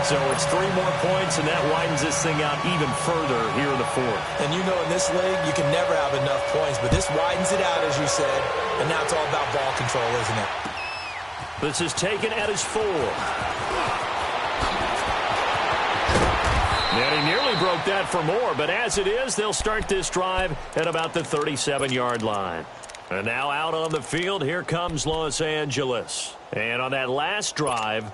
So it's 3 more points, and that widens this thing out even further here in the 4th. And you know in this league, you can never have enough points, but this widens it out, as you said. And now it's all about ball control, isn't it? This is taken at his 4. And he nearly broke that for more, but as it is, they'll start this drive at about the 37-yard line. And now out on the field, here comes Los Angeles. And on that last drive,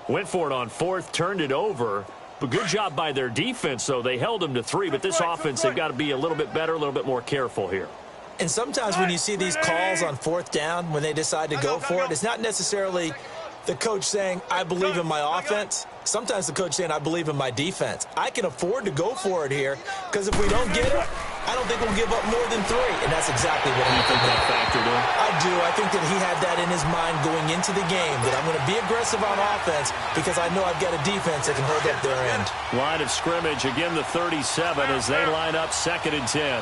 went for it on 4th, turned it over. But good job by their defense, though. They held them to 3, but this offense, they've got to be a little bit better, a little bit more careful here. And sometimes when you see these calls on 4th down, when they decide to go for it, it's not necessarily the coach saying, I believe in my offense. Sometimes the coach saying, I believe in my defense. I can afford to go for it here, because if we don't get it, I don't think we'll give up more than 3. And that's exactly what I think that factored in. I do. I think that he had that in his mind going into the game, that I'm going to be aggressive on offense because I know I've got a defense that can hold up their end. Line of scrimmage, again the 37 as they line up 2nd and 10.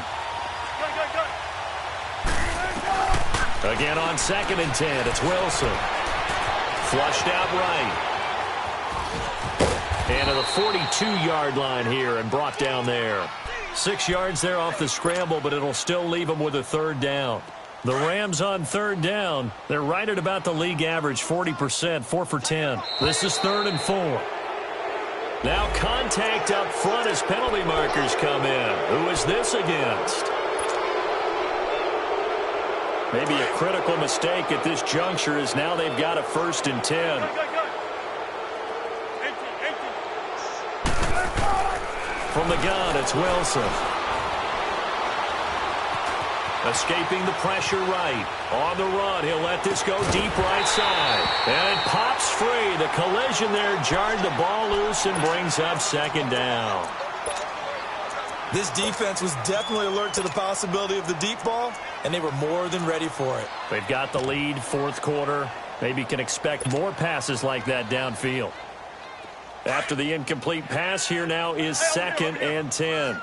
Again on 2nd and 10, it's Wilson. Flushed out right. And to the 42-yard line here and brought down there. 6 yards there off the scramble, but it'll still leave them with a 3rd down. The Rams on 3rd down. They're right at about the league average, 40%, 4 for 10. This is 3rd and 4. Now contact up front as penalty markers come in. Who is this against? Maybe a critical mistake at this juncture is now they've got a 1st and 10. From the gun, it's Wilson. Escaping the pressure right. On the run, he'll let this go deep right side. And it pops free. The collision there jarred the ball loose and brings up 2nd down. This defense was definitely alert to the possibility of the deep ball, and they were more than ready for it. They've got the lead, 4th quarter. Maybe can expect more passes like that downfield. After the incomplete pass, here now is 2nd and 10.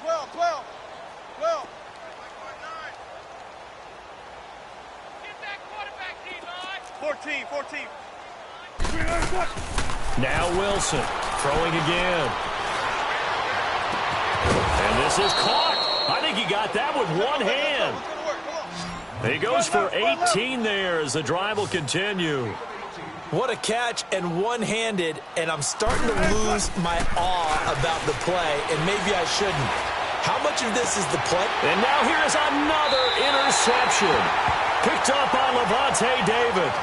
12. 14. Now Wilson throwing again. And this is caught. I think he got that with one hand. He goes for 18 there as the drive will continue. What a catch, and one-handed, and I'm starting to lose my awe about the play, and maybe I shouldn't. How much of this is the play? And now here's another interception. Picked up on Levante David.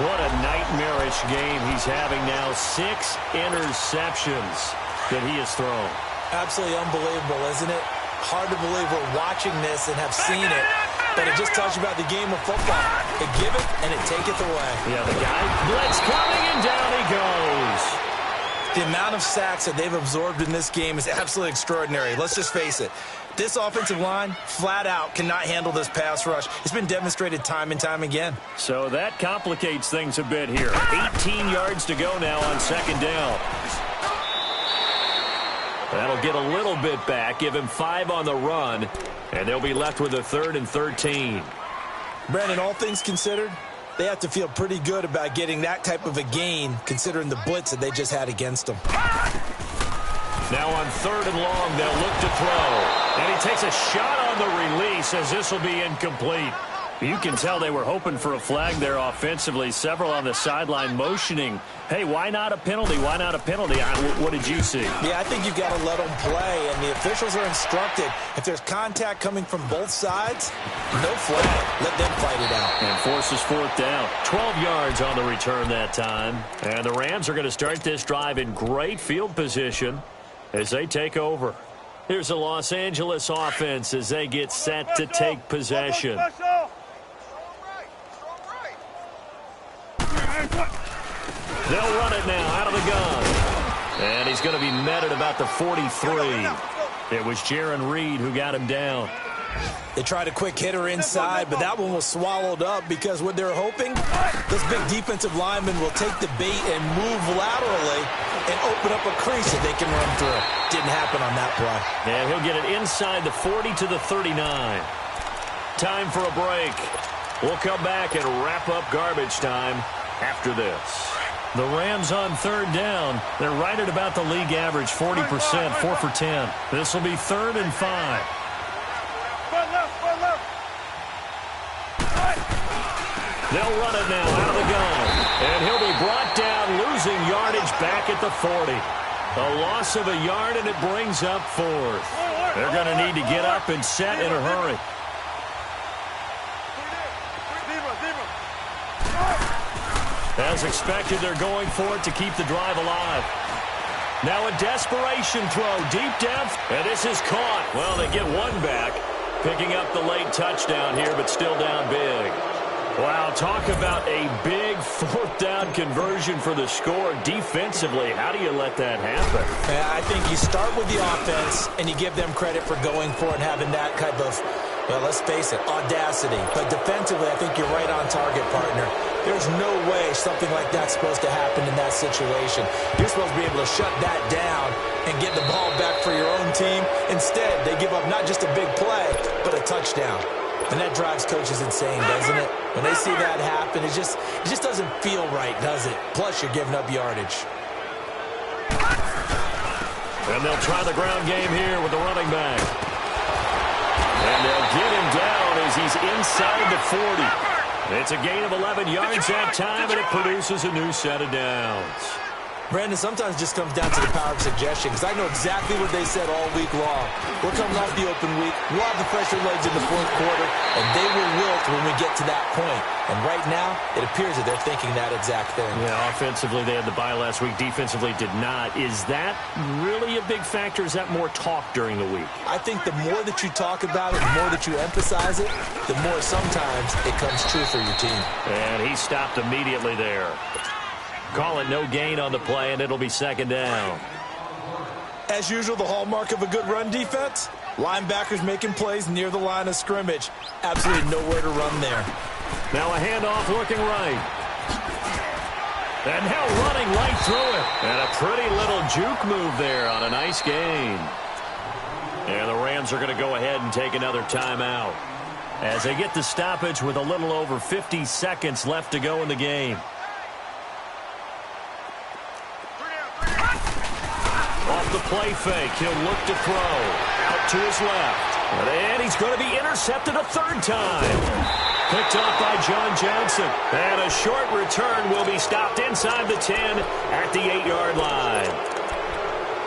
What a nightmarish game he's having now. 6 interceptions that he has thrown. Absolutely unbelievable, isn't it? Hard to believe we're watching this and have seen it. But it just tells you about the game of football. It give it, and it taketh away. Yeah, the guy, blitz coming, and down he goes. The amount of sacks that they've absorbed in this game is absolutely extraordinary. Let's just face it. This offensive line, flat out, cannot handle this pass rush. It's been demonstrated time and time again. So that complicates things a bit here. 18 yards to go now on second down. That'll get a little bit back, give him 5 on the run, and they'll be left with a 3rd and 13. Brandon, all things considered, they have to feel pretty good about getting that type of a gain, considering the blitz that they just had against them. Now on 3rd and long, they'll look to throw. And he takes a shot on the release as this will be incomplete. You can tell they were hoping for a flag there offensively. Several on the sideline motioning. Hey, why not a penalty? Why not a penalty? What did you see? Yeah, I think you've got to let them play, and the officials are instructed. If there's contact coming from both sides, no flag. Let them fight it out. And forces 4th down. 12 yards on the return that time. And the Rams are going to start this drive in great field position as they take over. Here's the Los Angeles offense as they get set to take possession. They'll run it now out of the gun. And he's going to be met at about the 43. It was Jaron Reed who got him down. They tried a quick hitter inside, but that one was swallowed up because what they're hoping, this big defensive lineman will take the bait and move laterally and open up a crease that they can run through. Didn't happen on that play. And he'll get it inside the 40 to the 39. Time for a break. We'll come back and wrap up garbage time after this. The Rams on 3rd down. They're right at about the league average, 40%, 4 for 10. This will be 3rd and 5. They'll run it now out of the gun. And he'll be brought down, losing yardage back at the 40. A loss of a yard, and it brings up 4th. They're going to need to get up and set in a hurry. As expected, they're going for it to keep the drive alive. Now a desperation throw deep down. And this is caught. Well, they get one back. Picking up the late touchdown here, but still down big. Wow, talk about a big 4th down conversion for the score. Defensively, how do you let that happen? I think you start with the offense, and you give them credit for going for it and having that type of, well, let's face it, audacity. But defensively, I think you're right on target, partner. There's no way something like that's supposed to happen in that situation. You're supposed to be able to shut that down and get the ball back for your own team. Instead, they give up not just a big play, but a touchdown. And that drives coaches insane, doesn't it? When they see that happen, it just doesn't feel right, does it? Plus, you're giving up yardage. And they'll try the ground game here with the running back. And they'll get him down as he's inside the 40. It's a gain of 11 yards that time, and it produces a new set of downs. Brandon, sometimes it just comes down to the power of suggestion, because I know exactly what they said all week long. We're coming off the open week. We'll have the fresher legs in the 4th quarter, and they will wilt when we get to that point. And right now, it appears that they're thinking that exact thing. Yeah, offensively, they had the bye last week. Defensively, did not. Is that really a big factor? Is that more talk during the week? I think the more that you talk about it, the more that you emphasize it, the more sometimes it comes true for your team. And he stopped immediately there. Call it no gain on the play, and it'll be 2nd down. As usual, the hallmark of a good run defense, linebackers making plays near the line of scrimmage. Absolutely nowhere to run there. Now a handoff looking right. And now running right through it. And a pretty little juke move there on a nice gain. And the Rams are going to go ahead and take another timeout as they get the stoppage with a little over 50 seconds left to go in the game. Off the play fake, he'll look to throw. Out to his left. And he's going to be intercepted a third time. Picked up by John Johnson. And a short return will be stopped inside the 10 at the 8-yard line.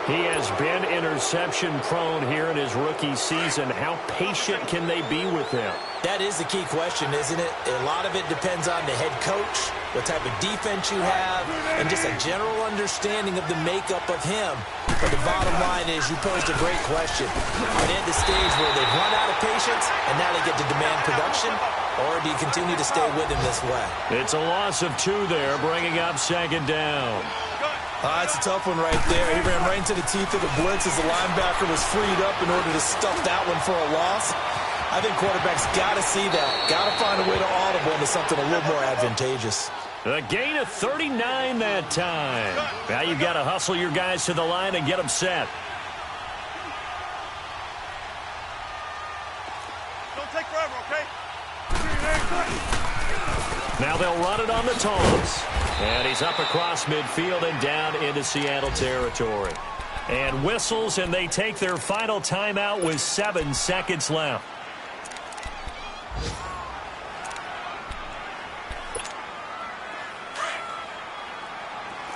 He has been interception-prone here in his rookie season. How patient can they be with him? That is the key question, isn't it? A lot of it depends on the head coach, what type of defense you have, and just a general understanding of the makeup of him. But the bottom line is you posed a great question. Are they at the stage where they've run out of patience and now they get to demand production? Or do you continue to stay with him this way? It's a loss of 2 there, bringing up second down. It's a tough one right there. He ran right into the teeth of the blitz as the linebacker was freed up in order to stuff that one for a loss. I think quarterbacks got to see that. Got to find a way to audible into something a little more advantageous. A gain of 39 that time. Now you've got to hustle your guys to the line and get them set. Don't take forever, okay? Now they'll run it on the toss. And he's up across midfield and down into Seattle territory. And whistles, and they take their final timeout with 7 seconds left.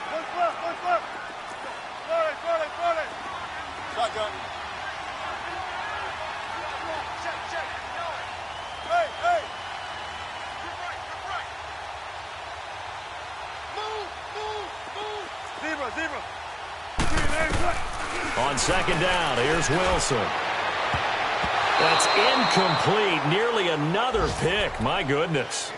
What's left? Sorry. Shotgun. Check. Hey. Move. Zebra. On second down, here's Wilson. That's incomplete. Nearly another pick. My goodness.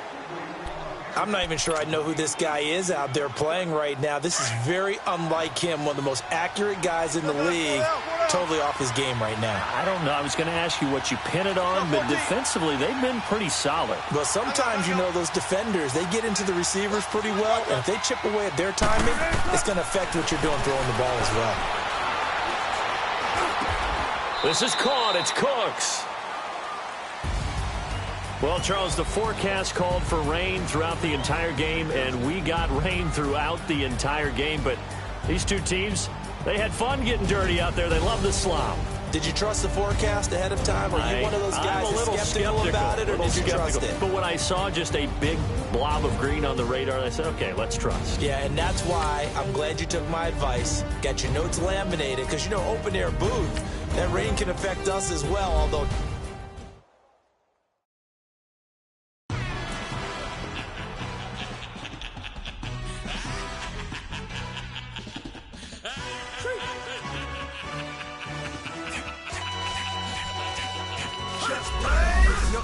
I'm not even sure I know who this guy is out there playing right now. This is very unlike him, one of the most accurate guys in the league, totally off his game right now. I don't know. I was going to ask you what you pin it on, but defensively, they've been pretty solid. Well, sometimes, those defenders, they get into the receivers pretty well, and if they chip away at their timing, it's going to affect what you're doing throwing the ball as well. This is caught. It's Cooks. Well, Charles, the forecast called for rain throughout the entire game, and we got rain throughout the entire game. But these two teams, they had fun getting dirty out there. They love the slop. Did you trust the forecast ahead of time? Are you one of those guys that's skeptical about it, or did you trust it? But when I saw just a big blob of green on the radar, I said, okay, let's trust. Yeah, and that's why I'm glad you took my advice. Got your notes laminated, because, open-air booth, that rain can affect us as well, although... No,